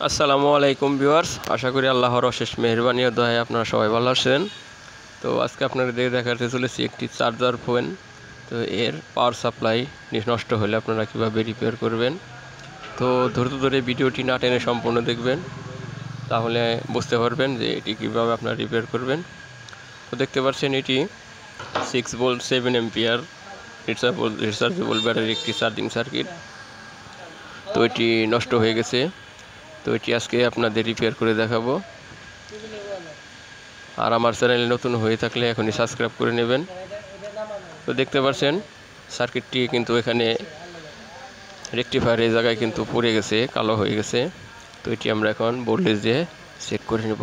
আসসালামু আলাইকুম ভিউয়ার্স, আশা করি আল্লাহর অশেষ মেহেরবানি ও দয়ায় আপনারা সবাই ভালো আছেন। তো আজকে আপনাদের দেখাতে চলেছি একটি চার্জার ফোন। তো এর পাওয়ার সাপ্লাই নষ্ট হলে আপনারা কীভাবে রিপেয়ার করবেন। তো ধৈর্য ধরে ভিডিওটি না টেনে সম্পূর্ণ দেখবেন, তাহলে বুঝতে পারবেন যে এটি কীভাবে আপনারা রিপেয়ার করবেন। তো দেখতে পাচ্ছেন এটি 6 ভোল্ট 7 এম্পিয়ার রিচার্জেবল ব্যাটারির একটি চার্জিং সার্কিট। তো এটি নষ্ট হয়ে গেছে। তো এটি আজকে আপনাদের রিপেয়ার করে দেখাবো। আর আমার চ্যানেলে নতুন হয়ে থাকলে এখনই সাবস্ক্রাইব করে নেবেন। তো দেখতে পাচ্ছেন সার্কিটটি কিন্তু এখানে রেকটিফায়ার এই জায়গায় কিন্তু পড়ে গেছে, কালো হয়ে গেছে। তো এটি আমরা এখন ভোল্টেজ দিয়ে চেক করে নেব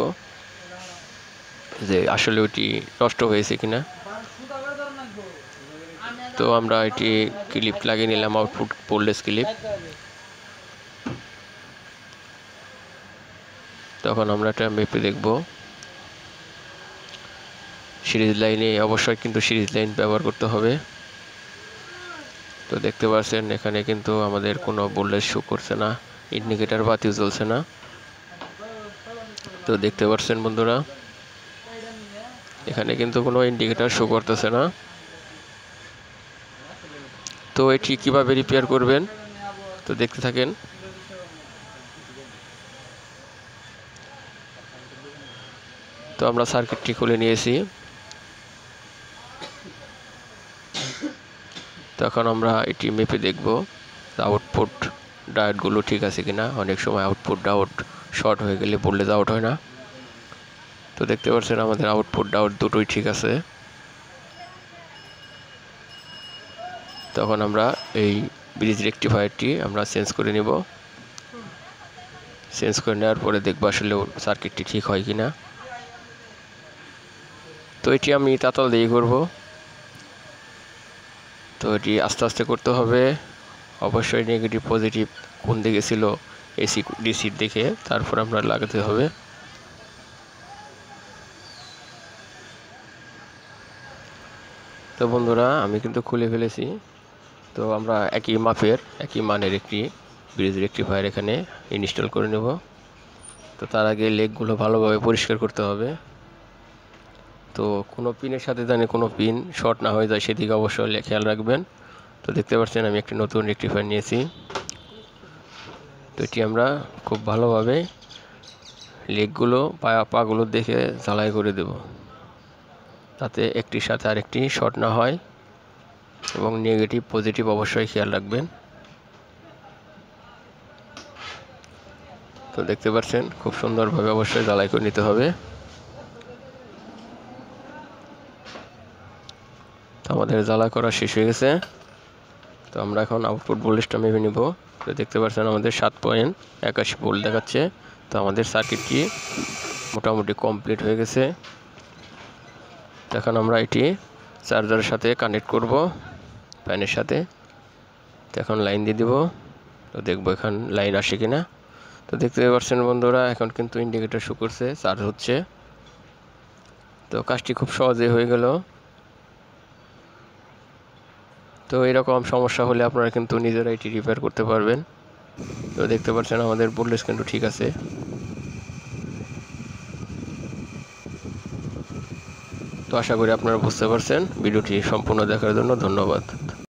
যে আসলে ওটি নষ্ট হয়েছে কিনা। তো আমরা এটি ক্লিপ লাগিয়ে নিলাম, আউটপুট ভোল্টেজ ক্লিপ। তখন আমরা এটা মেপে দেখব। সিরিজ লাইনে অবশ্যই কিন্তু সিরিজ লাইন ব্যবহার করতে হবে। তো দেখতে পাচ্ছেন এখানে কিন্তু আমাদের কোনো ভোল্টেজ শো করছে না, ইন্ডিকেটর বাতিও জ্বলছে না। তো দেখতে পাচ্ছেন বন্ধুরা, এখানে কিন্তু কোনো ইন্ডিকেটর শো করতেছে না। তো এটি কিভাবে রিপেয়ার করবেন তো দেখতে থাকেন। তো আমরা সার্কিটটি খুলে নিয়েছি। তখন আমরা এটি মেপে দেখব আউটপুট ডায়োডগুলো ঠিক আছে কিনা। অনেক সময় আউটপুট ডায়োড শর্ট হয়ে গেলে ভোল্টেজ আউট হয় না। তো দেখতে পাচ্ছেন আমাদের আউটপুট ডায়োড দুটোই ঠিক আছে। তখন আমরা এই ব্রিজ রেকটিফায়ারটি আমরা চেঞ্জ করে নেব। চেঞ্জ করে নেওয়ার পরে দেখব আসলে সার্কিটটি ঠিক হয় কিনা। তো এটি আমি তাতাল দিয়ে করব। তো এটি আস্তে আস্তে করতে হবে। অবশ্যই নেগেটিভ পজিটিভ কোন দিকে ছিল এসি ডিসির দিকে, তারপর আমরা লাগাতে হবে। তো বন্ধুরা, আমি কিন্তু খুলে ফেলেছি। তো আমরা একই মাপের একই মানের একটি ব্রিজ রেকটিফায়ার এখানে ইনস্টল করে নেব। তো তার আগে লেগগুলো ভালোভাবে পরিষ্কার করতে হবে। তো কোনো পিনের সাথে জানি কোনো পিন শর্ট না হয়ে যায় সেদিকে অবশ্যই খেয়াল রাখবেন। তো দেখতে পাচ্ছেন আমি একটি নতুন রেকটিফায়ার নিয়েছি। তো এটি আমরা খুব ভালোভাবে লেগগুলো পাগুলো দেখে ঝালাই করে দেব, তাতে একটির সাথে আরেকটি শর্ট না হয়। এবং নেগেটিভ পজিটিভ অবশ্যই খেয়াল রাখবেন। তো দেখতে পাচ্ছেন খুব সুন্দরভাবে অবশ্যই ঝালাই করে নিতে হবে। তো আমাদের জ্বালা করা শেষ হয়ে গেছে। তো আমরা এখন আউটপুট ভোল্টেজটা মেপে নেব। তো দেখতে পাচ্ছেন আমাদের 7.81 ভোল্ট দেখাচ্ছে। তো আমাদের সার্কিটটি মোটামুটি কমপ্লিট হয়ে গেছে। এখন আমরা এটি চার্জারের সাথে কানেক্ট করব, ফ্যানের সাথে। তো এখন লাইন দিয়ে দেব। তো দেখবো এখন লাইন আসে কিনা। তো দেখতে পাচ্ছেন বন্ধুরা, এখন কিন্তু ইন্ডিকেটর শো করছে, চার্জ হচ্ছে। তো কাজটি খুব সহজে হয়ে গেল। তো এরকম সমস্যা হলে আপনারা কিন্তু নিজেরা এটি রিপেয়ার করতে পারবেন। তো দেখতে পাচ্ছেন আমাদের ভোল্টেজ কিন্তু ঠিক আছে। তো আশা করি আপনারা বুঝতে পারছেন। ভিডিওটি সম্পূর্ণ দেখার জন্য ধন্যবাদ।